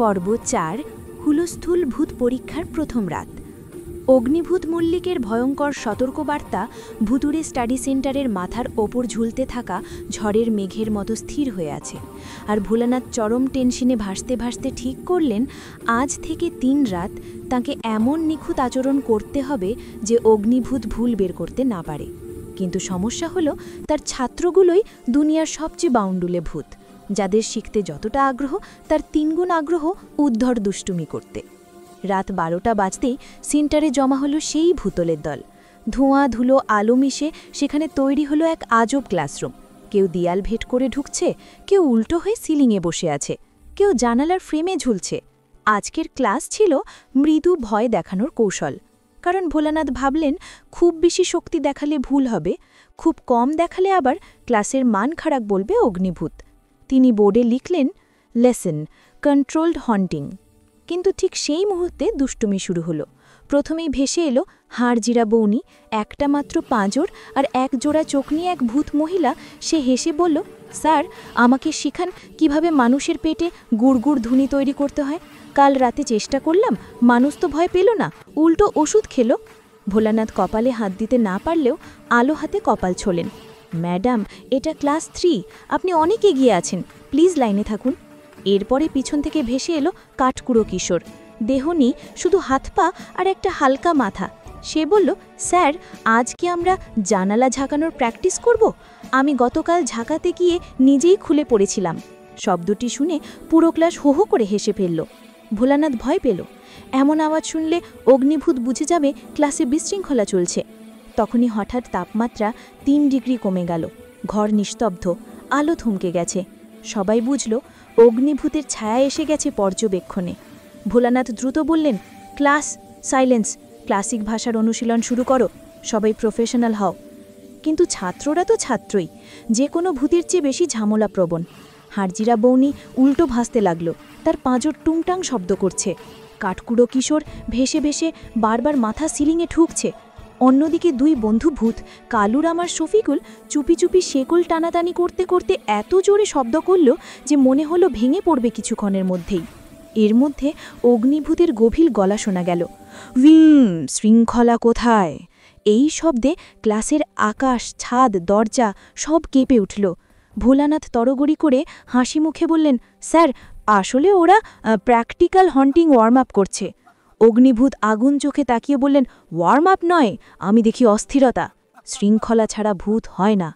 পর্ব ৪ হুলস্থুল ভূত পরীক্ষার প্রথম রাত। অগ্নিভূত মল্লিকের ভয়ঙ্কর সতর্কবার্তা ভুতুড়ে স্টাডি সেন্টারের মাথার ওপর ঝুলতে থাকা ঝড়ের মেঘের মতো স্থির হয়ে আছে। আর ভোলানাথ চরম টেনশনে ভাসতে ভাসতে ঠিক করলেন আজ থেকে ৩ রাত তাকে এমন নিখুঁত আচরণ করতে হবে যে অগ্নিভূত ভুল বের করতে না পারে। কিন্তু সমস্যা হলো তার ছাত্রগুলোই দুনিয়ার সবচেয়ে বাউন্ডুলে ভূত, যাদের শিখতে যতটা আগ্রহ তার ৩ গুণ আগ্রহ উদ্ধর দুষ্টুমি করতে। রাত ১২টা বাজতেই সেন্টারে জমা হলো সেই ভূতলের দল। ধোঁয়া ধুলো আলো মিশে সেখানে তৈরি হলো এক আজব ক্লাসরুম। কেউ দেয়াল ভেদ করে ঢুকছে, কেউ উল্টো হয়ে সিলিংয়ে বসে আছে, কেউ জানালার ফ্রেমে ঝুলছে। আজকের ক্লাস ছিল মৃদু ভয় দেখানোর কৌশল। কারণ ভোলানাথ ভাবলেন খুব বেশি শক্তি দেখালে ভুল হবে, খুব কম দেখালে আবার ক্লাসের মান খারাপ বলবে অগ্নিভূত। তিনি বোর্ডে লিখলেন লেসন কন্ট্রোলড হন্টিং। কিন্তু ঠিক সেই মুহূর্তে দুষ্টুমি শুরু হলো। প্রথমেই ভেসে এলো হাড়জিরা বৌনি, একটা মাত্র পাঁজর আর এক জোড়া চোখ নিয়ে এক ভূত মহিলা। সে হেসে বলল, স্যার আমাকে শিখান কিভাবে মানুষের পেটে গুড়গুড় ধুনি তৈরি করতে হয়। কাল রাতে চেষ্টা করলাম, মানুষ তো ভয় পেল না, উল্টো ওষুধ খেলো। ভোলানাথ কপালে হাত দিতে না পারলেও আলো হাতে কপাল ছোলেন। ম্যাডাম, এটা ক্লাস 3, আপনি অনেক এগিয়ে আছেন, প্লিজ লাইনে থাকুন। এরপরে পিছন থেকে ভেসে এলো কাঠকুড়ো কিশোর, দেহ নেই, শুধু হাত পা আর একটা হালকা মাথা। সে বলল, স্যার আজ কি আমরা জানালা ঝাঁকানোর প্র্যাকটিস করব? আমি গতকাল ঝাঁকাতে গিয়ে নিজেই খুলে পড়েছিলাম। শব্দটি শুনে পুরো ক্লাস হো হো করে হেসে ফেলল। ভোলানাথ ভয় পেল, এমন আওয়াজ শুনলে অগ্নিভূত বুঝে যাবে ক্লাসে বিশৃঙ্খলা চলছে। তখনই হঠাৎ তাপমাত্রা ৩ ডিগ্রি কমে গেল। ঘর নিস্তব্ধ, আলো থমকে গেছে। সবাই বুঝল অগ্নিভূতের ছায়া এসে গেছে পর্যবেক্ষণে। ভোলানাথ দ্রুত বললেন, ক্লাস সাইলেন্স, ক্লাসিক ভাষার অনুশীলন শুরু করো, সবাই প্রফেশনাল হও। কিন্তু ছাত্ররা তো ছাত্রই, যে কোনো ভূতের চেয়ে বেশি ঝামেলাপ্রবণ। হাড়জিরা বৌনি উল্টো ভাসতে লাগলো, তার পাঁজর টুংটাং শব্দ করছে। কাঠকুড়ো কিশোর ভেসে ভেসে বারবার মাথা সিলিংয়ে ঠুকছে। অন্যদিকে 2 বন্ধু ভূত কালুরাম আর শফিকুল চুপি চুপি শেকল টানাটানি করতে করতে এত জোরে শব্দ করল যে মনে হলো ভেঙে পড়বে কিছুক্ষণের মধ্যেই। এর মধ্যে অগ্নিভূতের গভীর গলা শোনা গেল, শৃঙ্খলা কোথায়? এই শব্দে ক্লাসের আকাশ, ছাদ, দরজা সব কেঁপে উঠল। ভোলানাথ তড়গড়ি করে হাসি মুখে বললেন, স্যার আসলে ওরা প্র্যাকটিক্যাল হন্টিং ওয়ার্ম আপ করছে। অগ্নিভূত আগুন চোখে তাকিয়ে বললেন, ওয়ার্ম আপ নয়, আমি দেখি অস্থিরতা। শৃঙ্খলা ছাড়া ভূত হয় না।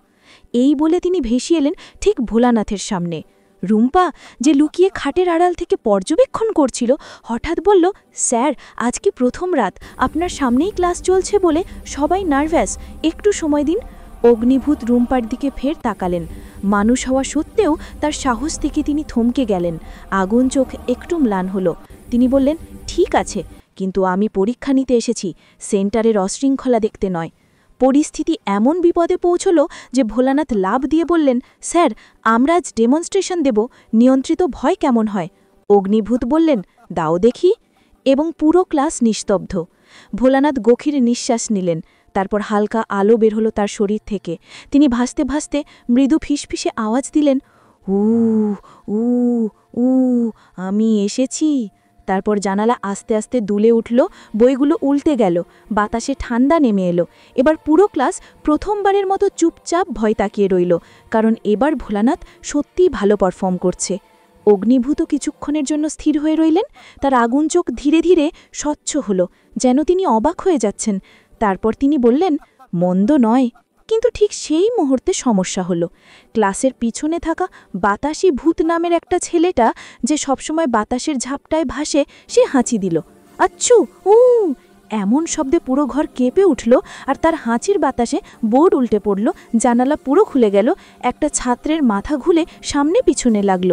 এই বলে তিনি ভেসে এলেন ঠিক ভোলানাথের সামনে। রুম্পা, যে লুকিয়ে খাটের আড়াল থেকে পর্যবেক্ষণ করছিল, হঠাৎ বলল, স্যার আজকে প্রথম রাত, আপনার সামনেই ক্লাস চলছে বলে সবাই নার্ভাস, একটু সময় দিন। অগ্নিভূত রুম্পার দিকে ফের তাকালেন। মানুষ হওয়া সত্ত্বেও তার সাহস থেকে তিনি থমকে গেলেন। আগুন চোখ একটু ম্লান হলো। তিনি বললেন, ঠিক আছে, কিন্তু আমি পরীক্ষা নিতে এসেছি, সেন্টারের অশৃঙ্খলা দেখতে নয়। পরিস্থিতি এমন বিপদে পৌঁছল যে ভোলানাথ লাভ দিয়ে বললেন, স্যার আমরা আজ ডেমনস্ট্রেশন দেব, নিয়ন্ত্রিত ভয় কেমন হয়। অগ্নিভূত বললেন, দাও দেখি। এবং পুরো ক্লাস নিস্তব্ধ। ভোলানাথ গভীর নিঃশ্বাস নিলেন, তারপর হালকা আলো বের হলো তার শরীর থেকে। তিনি ভাসতে ভাসতে মৃদু ফিসফিসে আওয়াজ দিলেন, উ উ উ আমি এসেছি। তারপর জানালা আস্তে আস্তে দুলে উঠল, বইগুলো উল্টে গেল, বাতাসে ঠান্ডা নেমে এলো। এবার পুরো ক্লাস প্রথমবারের মতো চুপচাপ ভয় তাকিয়ে রইল, কারণ এবার ভোলানাথ সত্যিই ভালো পারফর্ম করছে। অগ্নিভূত কিছুক্ষণের জন্য স্থির হয়ে রইলেন, তার আগুন চোখ ধীরে ধীরে স্বচ্ছ হলো, যেন তিনি অবাক হয়ে যাচ্ছেন। তারপর তিনি বললেন, মন্দ নয়। কিন্তু ঠিক সেই মুহূর্তে সমস্যা হলো। ক্লাসের পিছনে থাকা বাতাসি ভূত নামের একটা ছেলেটা, যে সবসময় বাতাসের ঝাপটায় ভাসে, সে হাঁচি দিল। আচ্ছু উ এমন শব্দে পুরো ঘর কেঁপে উঠল, আর তার হাঁচির বাতাসে বোর্ড উল্টে পড়ল, জানালা পুরো খুলে গেল, একটা ছাত্রের মাথা ঘুলে সামনে পিছনে লাগল।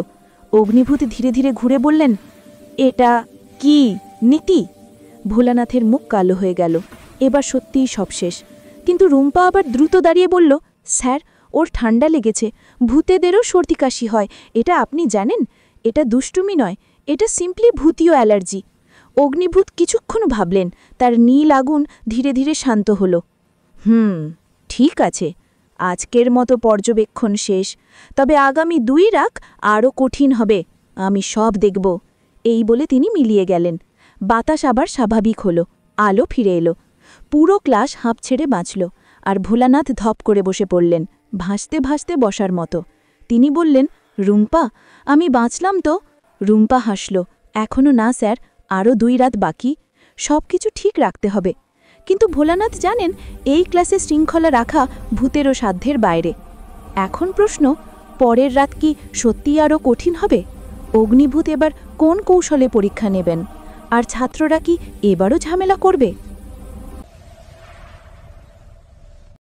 অগ্নিভূত ধীরে ধীরে ঘুরে বললেন, এটা কি নীতি? ভোলানাথের মুখ কালো হয়ে গেল। এবার সত্যিই সব শেষ। কিন্তু রুম্পা আবার দ্রুত দাঁড়িয়ে বলল, স্যার ওর ঠান্ডা লেগেছে, ভূতেদেরও সর্দি কাশি হয়, এটা আপনি জানেন। এটা দুষ্টুমি নয়, এটা সিম্পলি ভূতীয় অ্যালার্জি। অগ্নিভূত কিছুক্ষণ ভাবলেন, তার নীল আগুন ধীরে ধীরে শান্ত হল। ঠিক আছে, আজকের মতো পর্যবেক্ষণ শেষ, তবে আগামী 2 রাত আরও কঠিন হবে, আমি সব দেখব। এই বলে তিনি মিলিয়ে গেলেন। বাতাস আবার স্বাভাবিক হলো, আলো ফিরে এলো। পুরো ক্লাস হাঁপ ছেড়ে বাঁচল, আর ভোলানাথ ধপ করে বসে পড়লেন, ভাসতে ভাসতে বসার মতো। তিনি বললেন, রুম্পা, আমি বাঁচলাম তো? রুম্পা হাসল, এখনও না স্যার, আরও 2 রাত বাকি। সব কিছু ঠিক রাখতে হবে। কিন্তু ভোলানাথ জানেন, এই ক্লাসে শৃঙ্খলা রাখা ভূতেরও সাধ্যের বাইরে। এখন প্রশ্ন, পরের রাত কি সত্যিই আরও কঠিন হবে? অগ্নিভূত এবার কোন কৌশলে পরীক্ষা নেবেন? আর ছাত্ররা কি এবারও ঝামেলা করবে?